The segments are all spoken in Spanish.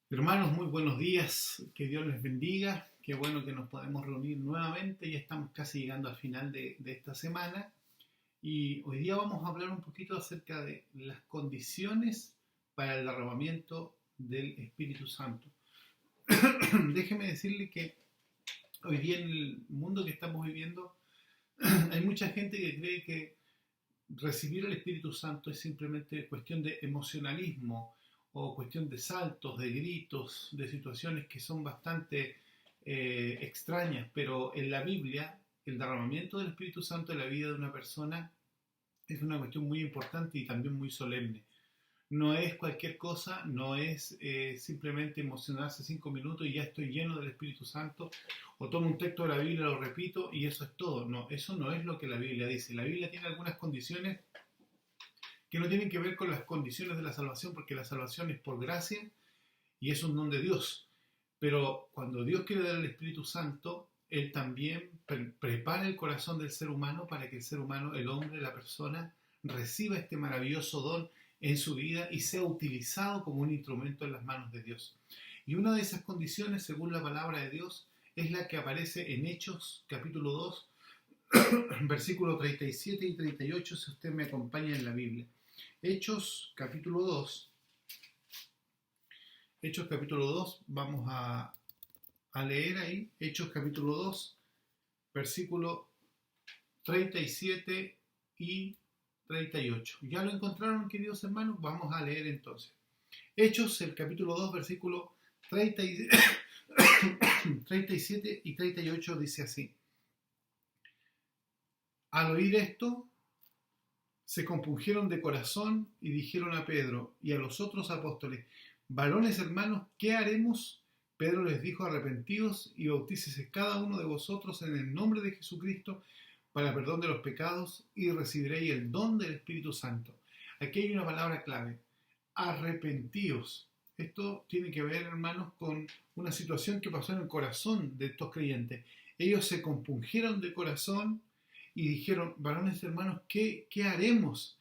Hermanos, muy buenos días, que Dios les bendiga, qué bueno que nos podemos reunir nuevamente, ya estamos casi llegando al final de esta semana y hoy día vamos a hablar un poquito acerca de las condiciones para el derramamiento del Espíritu Santo. Déjeme decirle que hoy día en el mundo que estamos viviendo hay mucha gente que cree que recibir el Espíritu Santo es simplemente cuestión de emocionalismo o cuestión de saltos, de gritos, de situaciones que son bastante extrañas, pero en la Biblia el derramamiento del Espíritu Santo en la vida de una persona es una cuestión muy importante y también muy solemne. No es cualquier cosa, no es simplemente emocionarse 5 minutos y ya estoy lleno del Espíritu Santo, o tomo un texto de la Biblia, lo repito y eso es todo. No, eso no es lo que la Biblia dice. La Biblia tiene algunas condiciones que no tienen que ver con las condiciones de la salvación, porque la salvación es por gracia y es un don de Dios. Pero cuando Dios quiere dar el Espíritu Santo, Él también prepara el corazón del ser humano para que el ser humano, el hombre, la persona, reciba este maravilloso don en su vida y sea utilizado como un instrumento en las manos de Dios. Y una de esas condiciones, según la palabra de Dios, es la que aparece en Hechos capítulo 2, versículos 37 y 38, si usted me acompaña en la Biblia. Hechos capítulo 2, Hechos capítulo 2, vamos a leer ahí, Hechos capítulo 2, versículo 37 y 38. ¿Ya lo encontraron, queridos hermanos? Vamos a leer entonces. Hechos, el capítulo 2, versículo 30 y 37 y 38 dice así. Al oír esto, se compungieron de corazón y dijeron a Pedro y a los otros apóstoles: varones hermanos, ¿qué haremos? Pedro les dijo: arrepentidos y bautícese cada uno de vosotros en el nombre de Jesucristo para perdón de los pecados y recibiréis el don del Espíritu Santo. Aquí hay una palabra clave: arrepentíos. Esto tiene que ver, hermanos, con una situación que pasó en el corazón de estos creyentes. Ellos se compungieron de corazón y dijeron: varones hermanos, ¿qué haremos?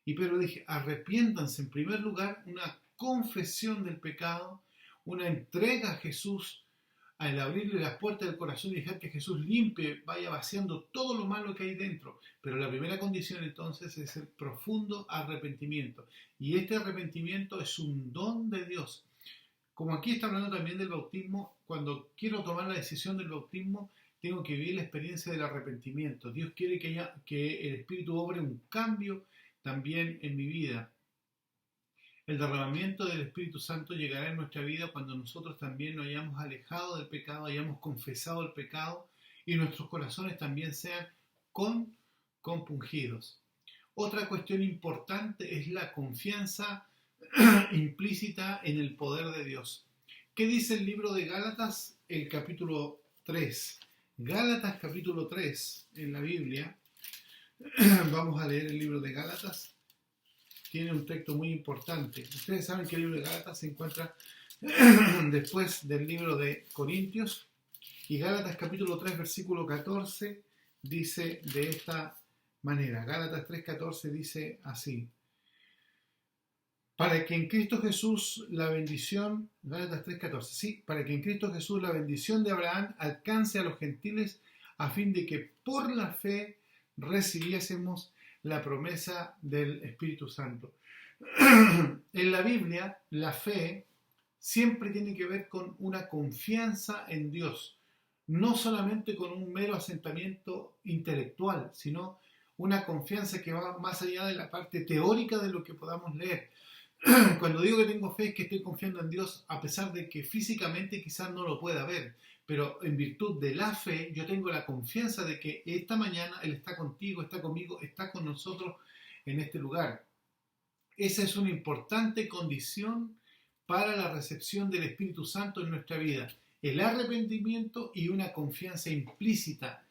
Y Pedro dice: arrepiéntanse. En primer lugar, una confesión del pecado, una entrega a Jesús, al abrirle las puertas del corazón y dejar que Jesús limpie, vaya vaciando todo lo malo que hay dentro. Pero la primera condición entonces es el profundo arrepentimiento. Y este arrepentimiento es un don de Dios. Como aquí está hablando también del bautismo, cuando quiero tomar la decisión del bautismo, tengo que vivir la experiencia del arrepentimiento. Dios quiere que el Espíritu obre un cambio también en mi vida. El derramamiento del Espíritu Santo llegará en nuestra vida cuando nosotros también nos hayamos alejado del pecado, hayamos confesado el pecado y nuestros corazones también sean compungidos. Otra cuestión importante es la confianza implícita en el poder de Dios. ¿Qué dice el libro de Gálatas, el capítulo 3? Gálatas capítulo 3 en la Biblia. Vamos a leer el libro de Gálatas. Tiene un texto muy importante. Ustedes saben que el libro de Gálatas se encuentra después del libro de Corintios. Y Gálatas capítulo 3 versículo 14 dice de esta manera. Gálatas 3:14 dice así: para que en Cristo Jesús la bendición, Gálatas 3:14, sí, para que en Cristo Jesús la bendición de Abraham alcance a los gentiles, a fin de que por la fe recibiésemos la promesa del Espíritu Santo. En la Biblia, la fe siempre tiene que ver con una confianza en Dios, no solamente con un mero asentamiento intelectual, sino una confianza que va más allá de la parte teórica de lo que podamos leer. Cuando digo que tengo fe es que estoy confiando en Dios a pesar de que físicamente quizás no lo pueda ver, pero en virtud de la fe yo tengo la confianza de que esta mañana Él está contigo, está conmigo, está con nosotros en este lugar. Esa es una importante condición para la recepción del Espíritu Santo en nuestra vida: el arrepentimiento y una confianza implícita,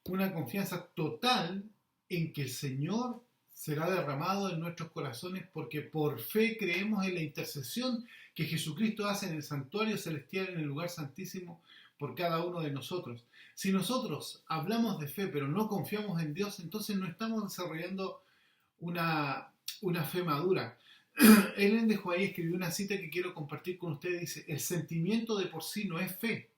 una confianza total en que el Señor será derramado en nuestros corazones, porque por fe creemos en la intercesión que Jesucristo hace en el santuario celestial, en el lugar santísimo, por cada uno de nosotros. Si nosotros hablamos de fe pero no confiamos en Dios, entonces no estamos desarrollando una fe madura. Ellen de White escribió una cita que quiero compartir con ustedes. Dice: el sentimiento de por sí no es fe.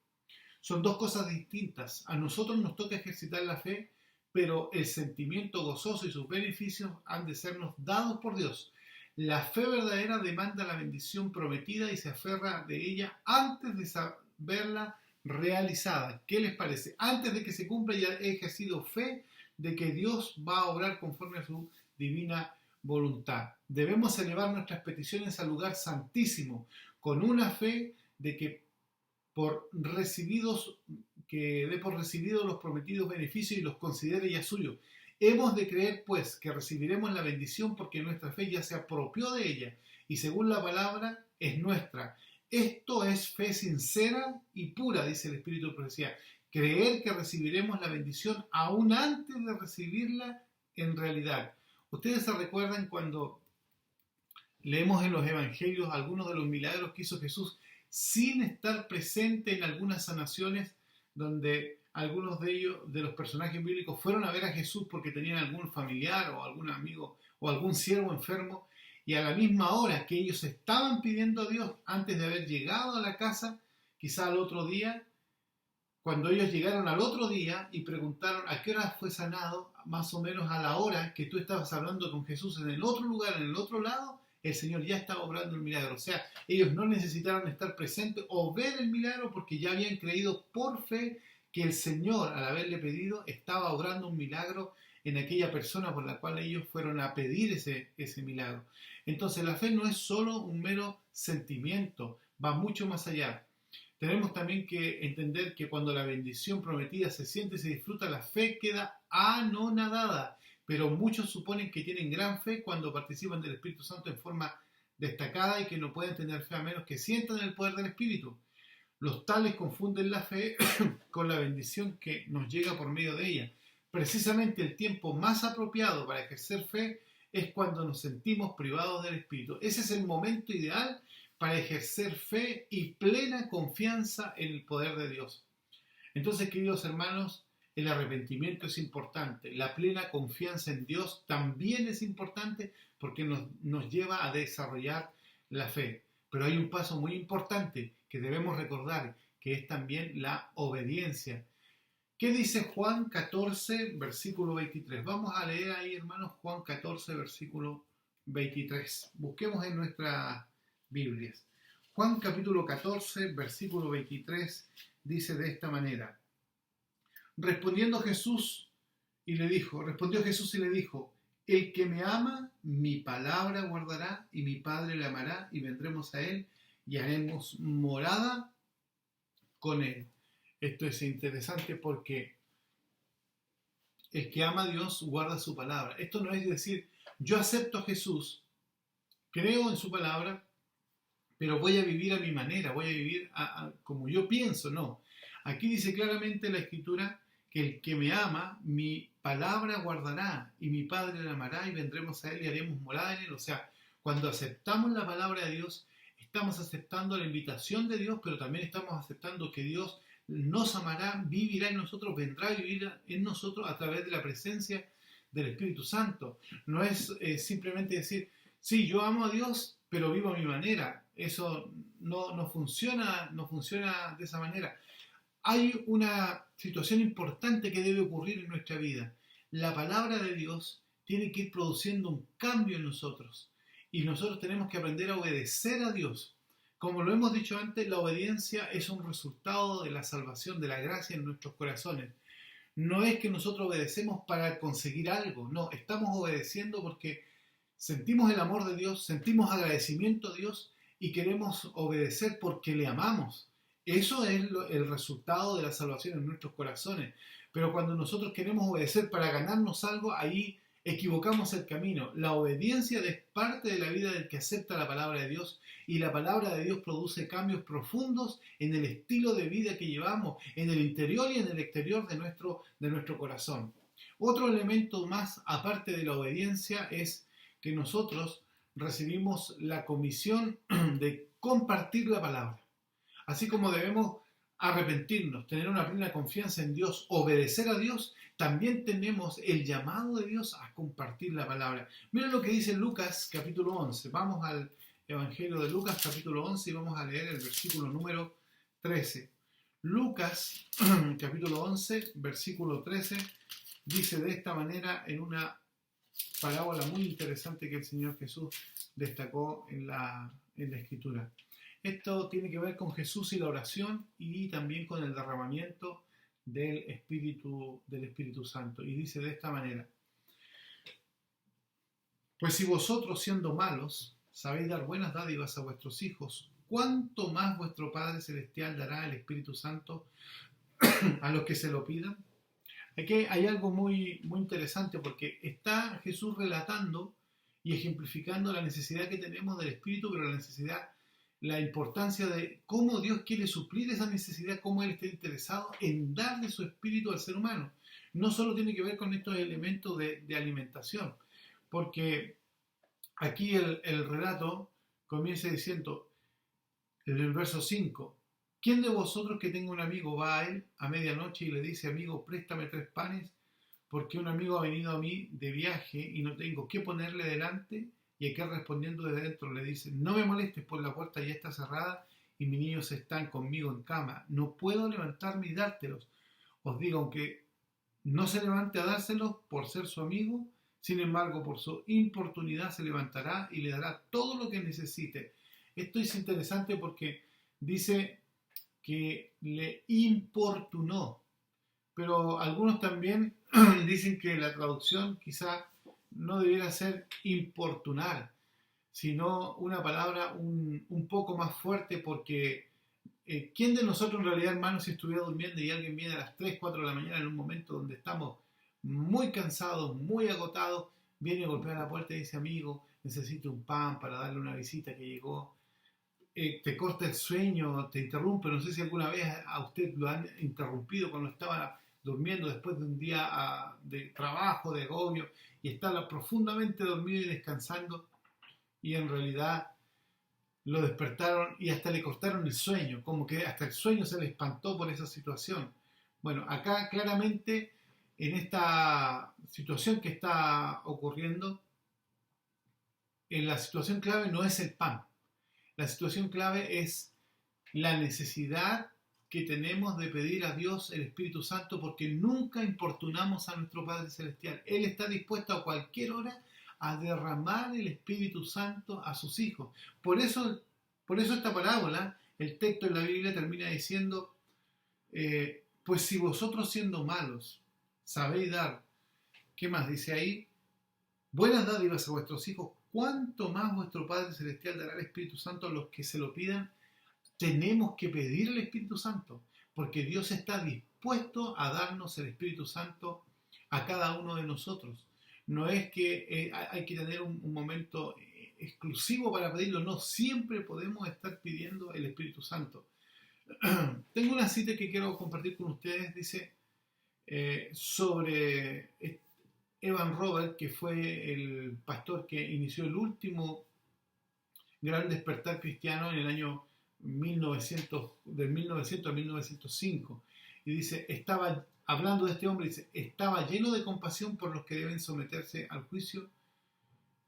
Son dos cosas distintas. A nosotros nos toca ejercitar la fe, pero el sentimiento gozoso y sus beneficios han de sernos dados por Dios. La fe verdadera demanda la bendición prometida y se aferra de ella antes de saberla realizada. ¿Qué les parece? Antes de que se cumpla ya he ejercido fe de que Dios va a obrar conforme a su divina voluntad. Debemos elevar nuestras peticiones al lugar santísimo con una fe de que dé por recibidos los prometidos beneficios y los considere ya suyos. Hemos de creer, pues, que recibiremos la bendición porque nuestra fe ya se apropió de ella y según la palabra es nuestra. Esto es fe sincera y pura, dice el Espíritu de Profecía. Creer que recibiremos la bendición aún antes de recibirla en realidad. Ustedes se recuerdan cuando leemos en los evangelios algunos de los milagros que hizo Jesús sin estar presente en algunas sanaciones donde algunos de ellos, de los personajes bíblicos, fueron a ver a Jesús porque tenían algún familiar o algún amigo o algún siervo enfermo, y a la misma hora que ellos estaban pidiendo a Dios antes de haber llegado a la casa, quizá al otro día, cuando ellos llegaron al otro día y preguntaron a qué hora fue sanado, más o menos a la hora que tú estabas hablando con Jesús en el otro lugar, en el otro lado, el Señor ya estaba obrando el milagro. O sea, ellos no necesitaron estar presentes o ver el milagro porque ya habían creído por fe que el Señor, al haberle pedido, estaba obrando un milagro en aquella persona por la cual ellos fueron a pedir ese milagro. Entonces la fe no es solo un mero sentimiento, va mucho más allá. Tenemos también que entender que cuando la bendición prometida se siente y se disfruta, la fe queda anonadada. Pero muchos suponen que tienen gran fe cuando participan del Espíritu Santo en forma destacada y que no pueden tener fe a menos que sientan el poder del Espíritu. Los tales confunden la fe con la bendición que nos llega por medio de ella. Precisamente el tiempo más apropiado para ejercer fe es cuando nos sentimos privados del Espíritu. Ese es el momento ideal para ejercer fe y plena confianza en el poder de Dios. Entonces, queridos hermanos, el arrepentimiento es importante. La plena confianza en Dios también es importante porque nos lleva a desarrollar la fe. Pero hay un paso muy importante que debemos recordar, que es también la obediencia. ¿Qué dice Juan 14, versículo 23? Vamos a leer ahí, hermanos, Juan 14, versículo 23. Busquemos en nuestras Biblias. Juan capítulo 14, versículo 23 dice de esta manera: respondió Jesús y le dijo, el que me ama, mi palabra guardará, y mi Padre le amará, y vendremos a él, y haremos morada con él. Esto es interesante porque el que ama a Dios guarda su palabra. Esto no es decir, yo acepto a Jesús, creo en su palabra, pero voy a vivir a mi manera, voy a vivir como yo pienso. No. Aquí dice claramente la Escritura que el que me ama, mi palabra guardará, y mi Padre le amará, y vendremos a él y haremos morada en él. O sea, cuando aceptamos la palabra de Dios, estamos aceptando la invitación de Dios, pero también estamos aceptando que Dios nos amará, vivirá en nosotros, vendrá a vivir en nosotros a través de la presencia del Espíritu Santo. No es simplemente decir, sí, yo amo a Dios, pero vivo a mi manera. Eso no funciona de esa manera. Hay una situación importante que debe ocurrir en nuestra vida. La palabra de Dios tiene que ir produciendo un cambio en nosotros. Y nosotros tenemos que aprender a obedecer a Dios. Como lo hemos dicho antes, la obediencia es un resultado de la salvación, de la gracia en nuestros corazones. No es que nosotros obedecemos para conseguir algo, no, estamos obedeciendo porque sentimos el amor de Dios, sentimos agradecimiento a Dios y queremos obedecer porque le amamos. Eso es el resultado de la salvación en nuestros corazones. Pero cuando nosotros queremos obedecer para ganarnos algo, ahí equivocamos el camino. La obediencia es parte de la vida del que acepta la palabra de Dios, y la palabra de Dios produce cambios profundos en el estilo de vida que llevamos, en el interior y en el exterior de nuestro corazón. Otro elemento más, aparte de la obediencia, es que nosotros recibimos la comisión de compartir la palabra. Así como debemos arrepentirnos, tener una plena confianza en Dios, obedecer a Dios, también tenemos el llamado de Dios a compartir la palabra. Miren lo que dice Lucas capítulo 11. Vamos al Evangelio de Lucas capítulo 11 y vamos a leer el versículo número 13. Lucas capítulo 11, versículo 13, dice de esta manera en una parábola muy interesante que el Señor Jesús destacó en la Escritura. Esto tiene que ver con Jesús y la oración y también con el derramamiento del Espíritu Santo. Y dice de esta manera: pues si vosotros, siendo malos, sabéis dar buenas dádivas a vuestros hijos, ¿cuánto más vuestro Padre Celestial dará el Espíritu Santo a los que se lo pidan? Aquí hay algo muy, muy interesante, porque está Jesús relatando y ejemplificando la necesidad que tenemos del Espíritu, pero la importancia de cómo Dios quiere suplir esa necesidad, cómo Él está interesado en darle su Espíritu al ser humano. No solo tiene que ver con estos elementos de alimentación, porque aquí el relato comienza diciendo, en el verso 5, ¿quién de vosotros que tenga un amigo va a él a medianoche y le dice: amigo, préstame 3 panes, porque un amigo ha venido a mí de viaje y no tengo qué ponerle delante? Y aquel respondiendo desde dentro le dice: no me molestes, pues la puerta ya está cerrada y mis niños están conmigo en cama, no puedo levantarme y dártelos. Os digo, aunque no se levante a dárselos por ser su amigo, sin embargo por su importunidad se levantará y le dará todo lo que necesite. Esto es interesante porque dice que le importunó, pero algunos también dicen que la traducción quizá no debiera ser importunar, sino una palabra un poco más fuerte, porque ¿quién de nosotros en realidad, hermanos, si estuviera durmiendo y alguien viene a las 3, 4 de la mañana en un momento donde estamos muy cansados, muy agotados, viene a golpear la puerta y dice: amigo, necesito un pan para darle una visita que llegó? Te corta el sueño, te interrumpe. No sé si alguna vez a usted lo han interrumpido cuando estaba durmiendo después de un día de trabajo, de agobio, y estaba profundamente dormido y descansando, y en realidad lo despertaron y hasta le cortaron el sueño, como que hasta el sueño se le espantó por esa situación. Bueno, acá claramente en esta situación que está ocurriendo, la situación clave no es el pan. La situación clave es la necesidad que tenemos de pedir a Dios el Espíritu Santo, porque nunca importunamos a nuestro Padre Celestial. Él está dispuesto a cualquier hora a derramar el Espíritu Santo a sus hijos. Por eso esta parábola, el texto en la Biblia termina diciendo, pues si vosotros, siendo malos, sabéis dar, ¿qué más dice ahí? Buenas dádivas a vuestros hijos, ¿cuánto más vuestro Padre Celestial dará el Espíritu Santo a los que se lo pidan? Tenemos que pedir el Espíritu Santo, porque Dios está dispuesto a darnos el Espíritu Santo a cada uno de nosotros. No es que hay que tener un momento exclusivo para pedirlo, no, siempre podemos estar pidiendo el Espíritu Santo. Tengo una cita que quiero compartir con ustedes, dice, sobre Evan Robert, que fue el pastor que inició el último gran despertar cristiano en el año 1900, del 1900 a 1905. Y dice, hablando de este hombre, dice, estaba lleno de compasión por los que deben someterse al juicio.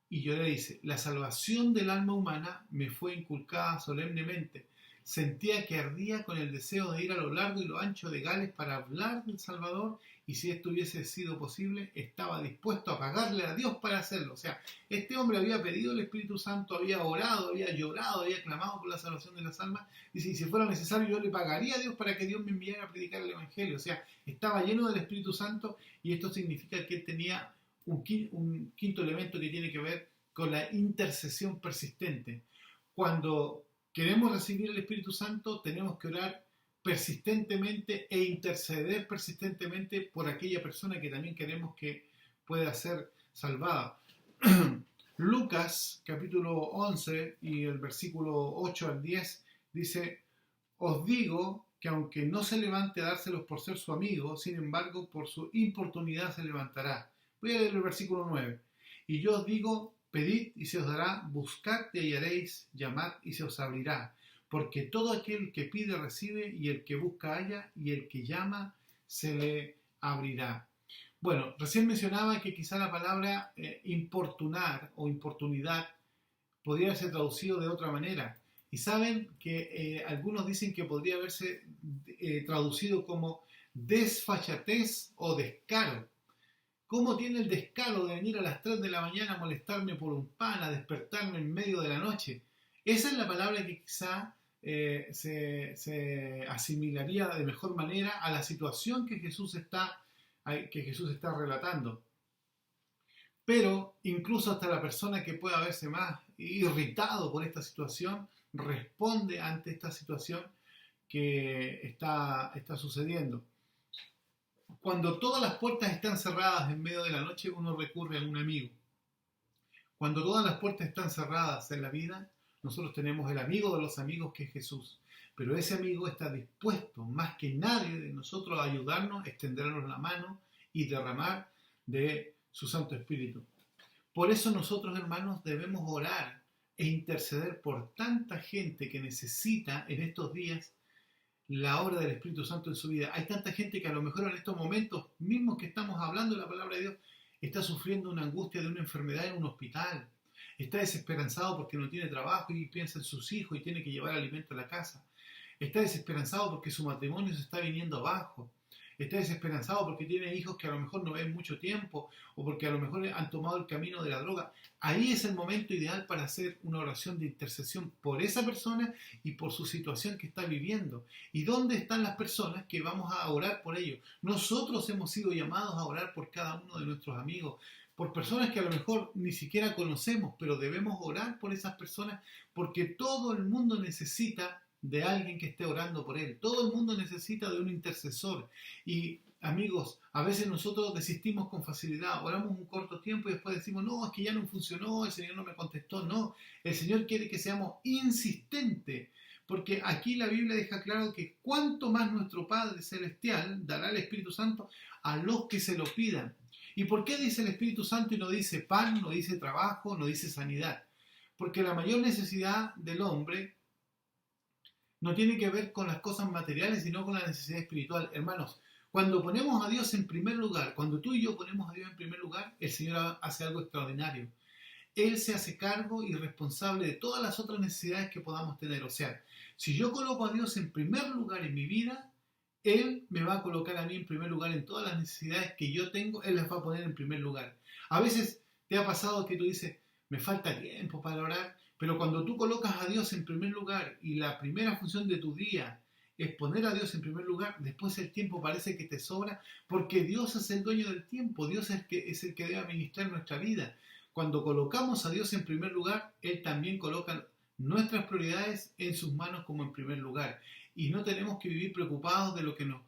Y yo le dice, la salvación del alma humana me fue inculcada solemnemente. Sentía que ardía con el deseo de ir a lo largo y lo ancho de Gales para hablar del Salvador, y si esto hubiese sido posible, estaba dispuesto a pagarle a Dios para hacerlo. O sea, este hombre había pedido el Espíritu Santo, había orado, había llorado, había clamado por la salvación de las almas. Dice, y si fuera necesario, yo le pagaría a Dios para que Dios me enviara a predicar el Evangelio. O sea, estaba lleno del Espíritu Santo, y esto significa que él tenía un quinto elemento que tiene que ver con la intercesión persistente. Cuando queremos recibir el Espíritu Santo, tenemos que orar persistentemente e interceder persistentemente por aquella persona que también queremos que pueda ser salvada. Lucas capítulo 11 y el versículo 8 al 10 dice: os digo que aunque no se levante a dárselos por ser su amigo, sin embargo por su importunidad se levantará. Voy a leer el versículo 9. Y yo os digo, pedid y se os dará, buscad y hallaréis, llamad y se os abrirá. porque todo aquel que pide recibe, y el que busca halla, y el que llama se le abrirá. Bueno, recién mencionaba que quizá la palabra importunar o importunidad podría ser traducido de otra manera. Y saben que algunos dicen que podría haberse traducido como desfachatez o descaro. ¿Cómo tiene el descaro de venir a las 3 de la mañana a molestarme por un pan, a despertarme en medio de la noche? Esa es la palabra que quizá se asimilaría de mejor manera a la situación que Jesús está relatando. Pero incluso hasta la persona que pueda verse más irritado por esta situación responde ante esta situación que está sucediendo. Cuando todas las puertas están cerradas en medio de la noche, uno recurre a un amigo. Cuando todas las puertas están cerradas en la vida, nosotros tenemos el amigo de los amigos, que es Jesús. Pero ese amigo está dispuesto, más que nadie de nosotros, a ayudarnos, extendernos la mano y derramar de su Santo Espíritu. Por eso nosotros, hermanos, debemos orar e interceder por tanta gente que necesita en estos días la obra del Espíritu Santo en su vida. Hay tanta gente que a lo mejor en estos momentos mismos que estamos hablando de la palabra de Dios está sufriendo una angustia de una enfermedad en un hospital. Está desesperanzado porque no tiene trabajo y piensa en sus hijos y tiene que llevar alimento a la casa. Está desesperanzado porque su matrimonio se está viniendo abajo. Está desesperanzado porque tiene hijos que a lo mejor no ven mucho tiempo, o porque a lo mejor han tomado el camino de la droga. Ahí es el momento ideal para hacer una oración de intercesión por esa persona y por su situación que está viviendo. ¿Y dónde están las personas que vamos a orar por ellos? Nosotros hemos sido llamados a orar por cada uno de nuestros amigos, por personas que a lo mejor ni siquiera conocemos, pero debemos orar por esas personas, porque todo el mundo necesita de alguien que esté orando por él. Todo el mundo necesita de un intercesor. Y amigos, a veces nosotros desistimos con facilidad, oramos un corto tiempo y después decimos, no, es que ya no funcionó, el Señor no me contestó. No, el Señor quiere que seamos insistentes, porque aquí la Biblia deja claro que cuanto más nuestro Padre Celestial dará el Espíritu Santo a los que se lo pidan. ¿Y por qué dice el Espíritu Santo y no dice pan, no dice trabajo, no dice sanidad? Porque la mayor necesidad del hombre no tiene que ver con las cosas materiales, sino con la necesidad espiritual. Hermanos, cuando ponemos a Dios en primer lugar, cuando tú y yo ponemos a Dios en primer lugar, el Señor hace algo extraordinario. Él se hace cargo y responsable de todas las otras necesidades que podamos tener. O sea, si yo coloco a Dios en primer lugar en mi vida, Él me va a colocar a mí en primer lugar en todas las necesidades que yo tengo, Él las va a poner en primer lugar. A veces te ha pasado que tú dices, me falta tiempo para orar, pero cuando tú colocas a Dios en primer lugar y la primera función de tu día es poner a Dios en primer lugar, después el tiempo parece que te sobra, porque Dios es el dueño del tiempo, Dios es el que debe administrar nuestra vida. Cuando colocamos a Dios en primer lugar, Él también coloca nuestras prioridades en sus manos como en primer lugar. Y no tenemos que vivir preocupados de lo que nos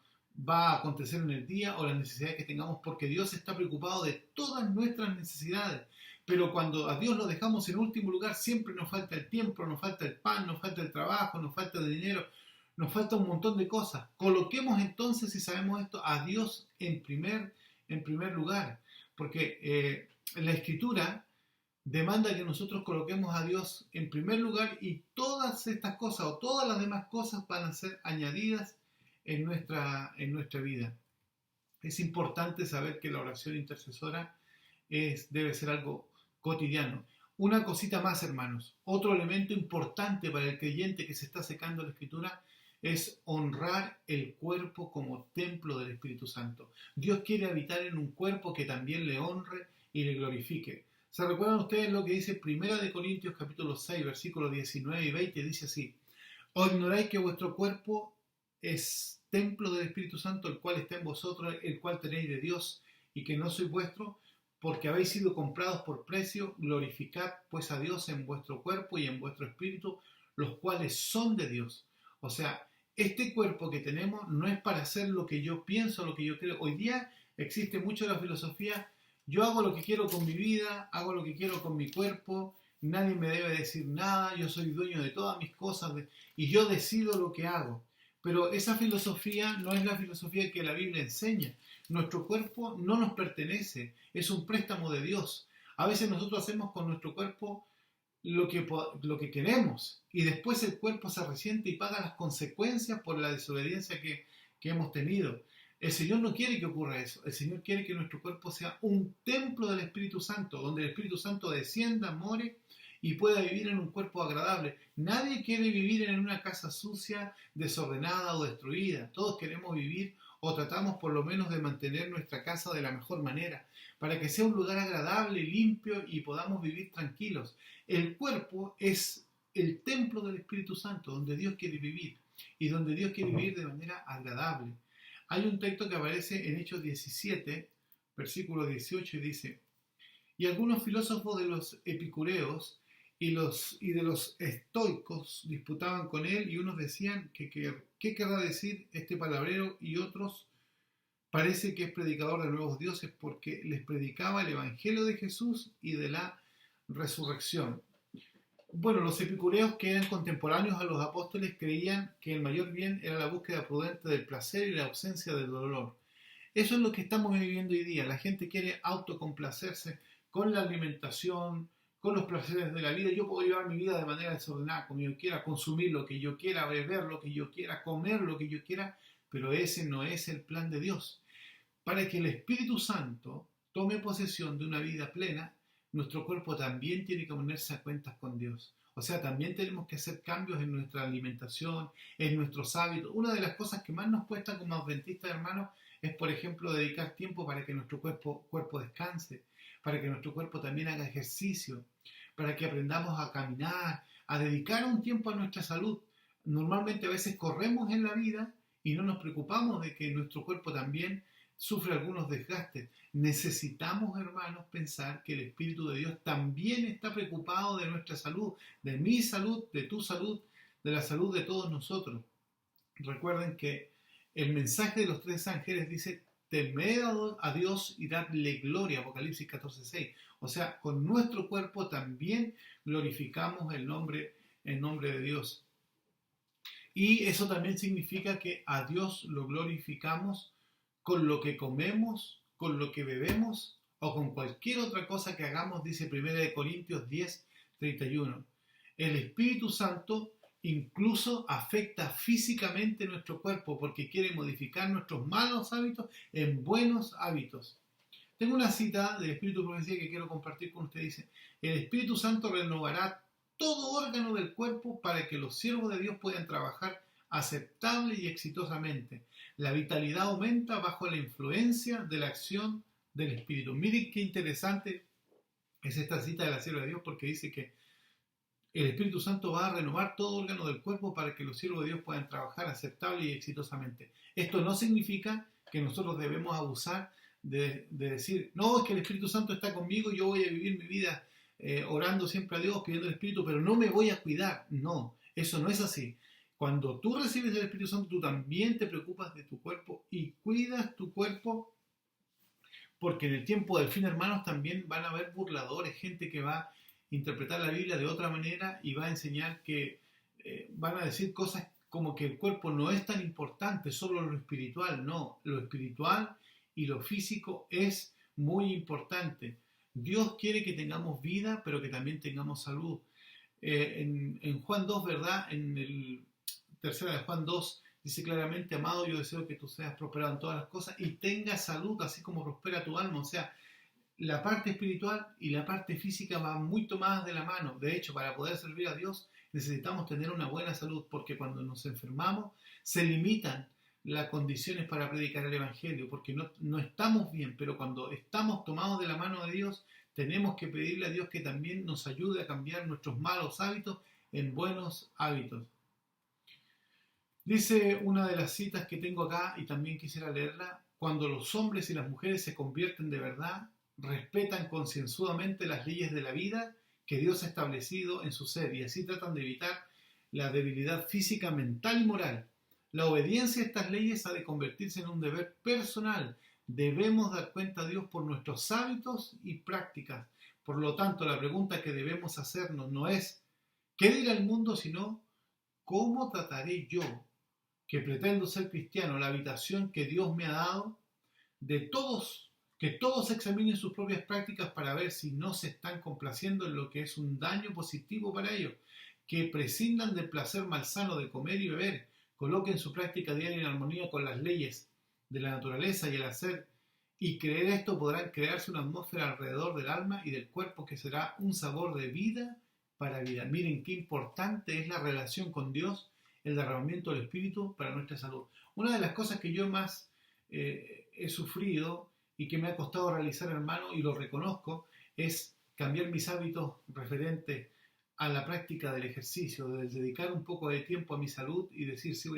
va a acontecer en el día o las necesidades que tengamos, porque Dios está preocupado de todas nuestras necesidades. Pero cuando a Dios lo dejamos en último lugar, siempre nos falta el tiempo, nos falta el pan, nos falta el trabajo, nos falta el dinero, nos falta un montón de cosas. Coloquemos entonces, si sabemos esto, a Dios en primer lugar. Porque la Escritura demanda que nosotros coloquemos a Dios en primer lugar, y todas estas cosas o todas las demás cosas van a ser añadidas en nuestra vida. Es importante saber que la oración intercesora debe ser algo cotidiano. Una cosita más, hermanos. Otro elemento importante para el creyente que se está secando la Escritura es honrar el cuerpo como templo del Espíritu Santo. Dios quiere habitar en un cuerpo que también le honre y le glorifique. ¿Se recuerdan ustedes lo que dice 1 Corintios capítulo 6, versículos 19 y 20? Dice así: ¿O ignoráis que vuestro cuerpo es templo del Espíritu Santo, el cual está en vosotros, el cual tenéis de Dios, y que no sois vuestro? Porque habéis sido comprados por precio. Glorificad pues a Dios en vuestro cuerpo y en vuestro espíritu, los cuales son de Dios. O sea, este cuerpo que tenemos no es para hacer lo que yo pienso, lo que yo creo. Hoy día existe mucho la filosofía: yo hago lo que quiero con mi vida, hago lo que quiero con mi cuerpo, nadie me debe decir nada, yo soy dueño de todas mis cosas y yo decido lo que hago. Pero esa filosofía no es la filosofía que la Biblia enseña. Nuestro cuerpo no nos pertenece, es un préstamo de Dios. A veces nosotros hacemos con nuestro cuerpo lo que queremos, y después el cuerpo se resiente y paga las consecuencias por la desobediencia que hemos tenido. El Señor no quiere que ocurra eso. El Señor quiere que nuestro cuerpo sea un templo del Espíritu Santo, donde el Espíritu Santo descienda, more y pueda vivir en un cuerpo agradable. Nadie quiere vivir en una casa sucia, desordenada o destruida. Todos queremos vivir o tratamos por lo menos de mantener nuestra casa de la mejor manera, para que sea un lugar agradable, limpio y podamos vivir tranquilos. El cuerpo es el templo del Espíritu Santo, donde Dios quiere vivir y donde Dios quiere vivir de manera agradable. Hay un texto que aparece en Hechos 17, versículo 18, y dice: y algunos filósofos de los epicureos y de los estoicos disputaban con él, y unos decían ¿qué querrá decir este palabrero? Y otros: parece que es predicador de nuevos dioses, porque les predicaba el evangelio de Jesús y de la resurrección. Bueno, los epicureos, que eran contemporáneos a los apóstoles, creían que el mayor bien era la búsqueda prudente del placer y la ausencia del dolor. Eso es lo que estamos viviendo hoy día. La gente quiere autocomplacerse con la alimentación, con los placeres de la vida. Yo puedo llevar mi vida de manera desordenada, como yo quiera, consumir lo que yo quiera, beber lo que yo quiera, comer lo que yo quiera, pero ese no es el plan de Dios. Para que el Espíritu Santo tome posesión de una vida plena, nuestro cuerpo también tiene que ponerse a cuentas con Dios. O sea, también tenemos que hacer cambios en nuestra alimentación, en nuestros hábitos. Una de las cosas que más nos cuesta como adventistas, hermanos, es, por ejemplo, dedicar tiempo para que nuestro cuerpo descanse, para que nuestro cuerpo también haga ejercicio, para que aprendamos a caminar, a dedicar un tiempo a nuestra salud. Normalmente a veces corremos en la vida y no nos preocupamos de que nuestro cuerpo también sufre algunos desgastes. Necesitamos, hermanos, pensar que el Espíritu de Dios también está preocupado de nuestra salud, de mi salud, de tu salud, de la salud de todos nosotros. Recuerden que el mensaje de los tres ángeles dice: temed a Dios y dadle gloria, Apocalipsis 14:6. O sea, con nuestro cuerpo también glorificamos el nombre de Dios. Y eso también significa que a Dios lo glorificamos con lo que comemos, con lo que bebemos o con cualquier otra cosa que hagamos, dice 1 Corintios 10:31. El Espíritu Santo incluso afecta físicamente nuestro cuerpo porque quiere modificar nuestros malos hábitos en buenos hábitos. Tengo una cita del Espíritu de Profecía que quiero compartir con ustedes. Dice: el Espíritu Santo renovará todo órgano del cuerpo para que los siervos de Dios puedan trabajar aceptable y exitosamente. La vitalidad aumenta bajo la influencia de la acción del Espíritu. Miren qué interesante es esta cita de la sierva de Dios, porque dice que el Espíritu Santo va a renovar todo órgano del cuerpo para que los siervos de Dios puedan trabajar aceptable y exitosamente. Esto no significa que nosotros debemos abusar de decir: no, es que el Espíritu Santo está conmigo y yo voy a vivir mi vida orando siempre a Dios, pidiendo el Espíritu, pero no me voy a cuidar. No, eso no es así. Cuando tú recibes el Espíritu Santo, tú también te preocupas de tu cuerpo y cuidas tu cuerpo, porque en el tiempo del fin, hermanos, también van a haber burladores, gente que va a interpretar la Biblia de otra manera y va a enseñar que van a decir cosas como que el cuerpo no es tan importante, solo lo espiritual. No, lo espiritual y lo físico es muy importante. Dios quiere que tengamos vida, pero que también tengamos salud. En Juan 2, ¿verdad? En el tercera de Juan 2 dice claramente: amado, yo deseo que tú seas prosperado en todas las cosas y tengas salud, así como prospera tu alma. O sea, la parte espiritual y la parte física van muy tomadas de la mano. De hecho, para poder servir a Dios necesitamos tener una buena salud, porque cuando nos enfermamos se limitan las condiciones para predicar el Evangelio, porque no estamos bien. Pero cuando estamos tomados de la mano de Dios, tenemos que pedirle a Dios que también nos ayude a cambiar nuestros malos hábitos en buenos hábitos. Dice una de las citas que tengo acá, y también quisiera leerla: cuando los hombres y las mujeres se convierten de verdad, respetan concienzudamente las leyes de la vida que Dios ha establecido en su ser, y así tratan de evitar la debilidad física, mental y moral. La obediencia a estas leyes ha de convertirse en un deber personal. Debemos dar cuenta a Dios por nuestros hábitos y prácticas. Por lo tanto, la pregunta que debemos hacernos no es ¿qué dirá el mundo?, sino ¿cómo trataré yo, que pretendo ser cristiano, la habitación que Dios me ha dado? De todos Que todos examinen sus propias prácticas para ver si no se están complaciendo en lo que es un daño positivo para ellos. Que prescindan del placer malsano de comer y beber. Coloquen su práctica diaria en armonía con las leyes de la naturaleza y el hacer. Y creer esto podrán crearse una atmósfera alrededor del alma y del cuerpo que será un sabor de vida para vida. Miren qué importante es la relación con Dios, el derramamiento del Espíritu para nuestra salud. Una de las cosas que yo más he sufrido y que me ha costado realizar, hermano, y lo reconozco, es cambiar mis hábitos referentes a la práctica del ejercicio, de dedicar un poco de tiempo a mi salud y decir, sí,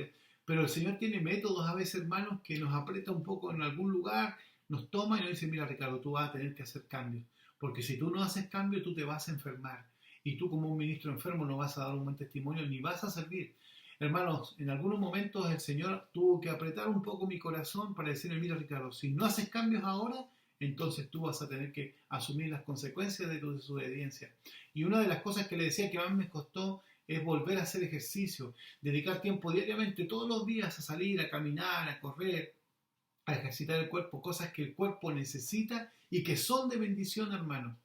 pero el Señor tiene métodos a veces, hermanos, que nos aprieta un poco en algún lugar, nos toma y nos dice, mira, Ricardo, tú vas a tener que hacer cambios, porque si tú no haces cambio, tú te vas a enfermar, y tú como un ministro enfermo no vas a dar un buen testimonio, ni vas a servir. Hermanos, en algunos momentos el Señor tuvo que apretar un poco mi corazón para decirme, mira, Ricardo, si no haces cambios ahora, entonces tú vas a tener que asumir las consecuencias de tu desobediencia. Y una de las cosas que le decía que más me costó es volver a hacer ejercicio, dedicar tiempo diariamente, todos los días, a salir, a caminar, a correr, a ejercitar el cuerpo, cosas que el cuerpo necesita y que son de bendición, hermanos.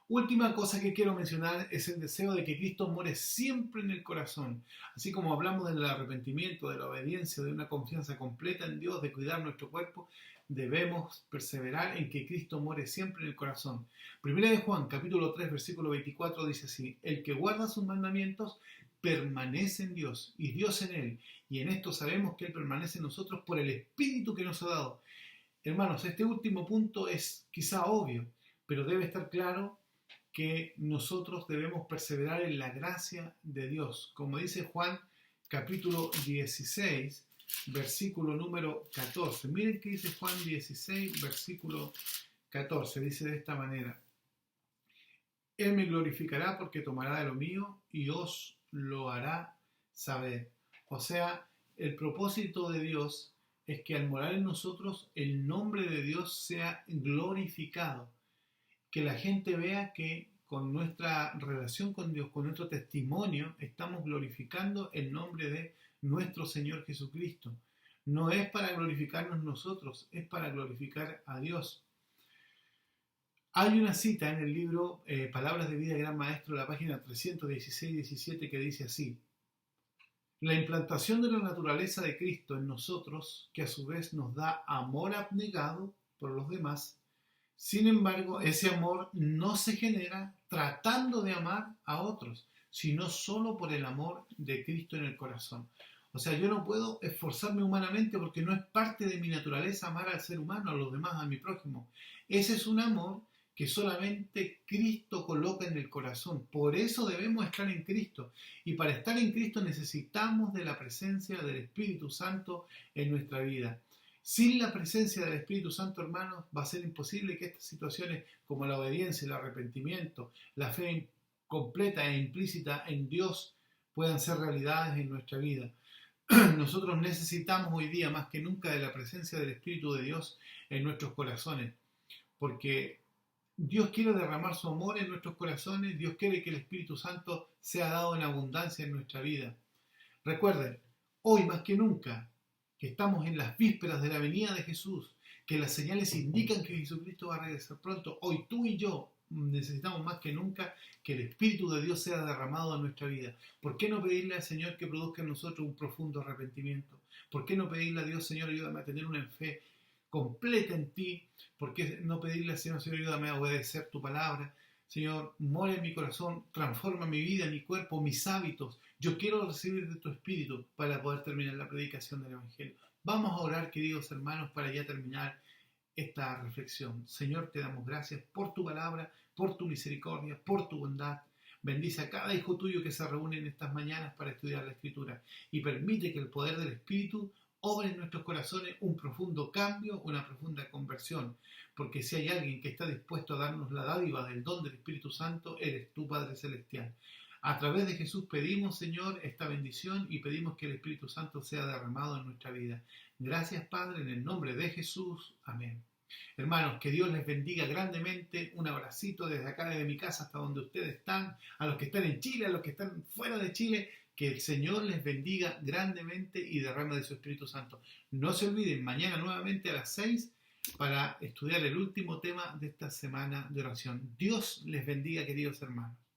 Última cosa que quiero mencionar es el deseo de que Cristo more siempre en el corazón. Así como hablamos del arrepentimiento, de la obediencia, de una confianza completa en Dios, de cuidar nuestro cuerpo, debemos perseverar en que Cristo more siempre en el corazón. Primera de Juan, capítulo 3, versículo 24 dice así: el que guarda sus mandamientos permanece en Dios y Dios en él. Y en esto sabemos que Él permanece en nosotros por el Espíritu que nos ha dado. Hermanos, este último punto es quizá obvio, pero debe estar claro que nosotros debemos perseverar en la gracia de Dios. Como dice Juan capítulo 16, versículo número 14. Miren qué dice Juan 16, versículo 14. Dice de esta manera: Él me glorificará porque tomará de lo mío y os lo hará saber. O sea, el propósito de Dios es que al morar en nosotros el nombre de Dios sea glorificado. Que la gente vea que con nuestra relación con Dios, con nuestro testimonio, estamos glorificando el nombre de nuestro Señor Jesucristo. No es para glorificarnos nosotros, es para glorificar a Dios. Hay una cita en el libro Palabras de Vida, Gran Maestro, la página 316-17, que dice así: la implantación de la naturaleza de Cristo en nosotros, que a su vez nos da amor abnegado por los demás. Sin embargo, ese amor no se genera tratando de amar a otros, sino solo por el amor de Cristo en el corazón. O sea, yo no puedo esforzarme humanamente porque no es parte de mi naturaleza amar al ser humano, a los demás, a mi prójimo. Ese es un amor que solamente Cristo coloca en el corazón. Por eso debemos estar en Cristo. Y para estar en Cristo necesitamos de la presencia del Espíritu Santo en nuestra vida. Sin la presencia del Espíritu Santo, hermanos, va a ser imposible que estas situaciones como la obediencia, el arrepentimiento, la fe completa e implícita en Dios puedan ser realidades en nuestra vida. Nosotros necesitamos hoy día más que nunca de la presencia del Espíritu de Dios en nuestros corazones, porque Dios quiere derramar su amor en nuestros corazones. Dios quiere que el Espíritu Santo sea dado en abundancia en nuestra vida. Recuerden, hoy más que nunca, que estamos en las vísperas de la venida de Jesús, que las señales indican que Jesucristo va a regresar pronto. Hoy tú y yo necesitamos más que nunca que el Espíritu de Dios sea derramado en nuestra vida. ¿Por qué no pedirle al Señor que produzca en nosotros un profundo arrepentimiento? ¿Por qué no pedirle a Dios, Señor, ayúdame a tener una fe completa en ti? ¿Por qué no pedirle al Señor, Señor, ayúdame a obedecer tu palabra? Señor, mora en mi corazón, transforma mi vida, mi cuerpo, mis hábitos. Yo quiero recibir de tu Espíritu para poder terminar la predicación del Evangelio. Vamos a orar, queridos hermanos, para ya terminar esta reflexión. Señor, te damos gracias por tu palabra, por tu misericordia, por tu bondad. Bendice a cada hijo tuyo que se reúne en estas mañanas para estudiar la Escritura y permite que el poder del Espíritu obre en nuestros corazones un profundo cambio, una profunda conversión, porque si hay alguien que está dispuesto a darnos la dádiva del don del Espíritu Santo, eres tú, Padre Celestial. A través de Jesús pedimos, Señor, esta bendición y pedimos que el Espíritu Santo sea derramado en nuestra vida. Gracias, Padre, en el nombre de Jesús. Amén. Hermanos, que Dios les bendiga grandemente. Un abracito desde acá, desde mi casa hasta donde ustedes están. A los que están en Chile, a los que están fuera de Chile, que el Señor les bendiga grandemente y derrame de su Espíritu Santo. No se olviden, mañana nuevamente a las 6 para estudiar el último tema de esta semana de oración. Dios les bendiga, queridos hermanos.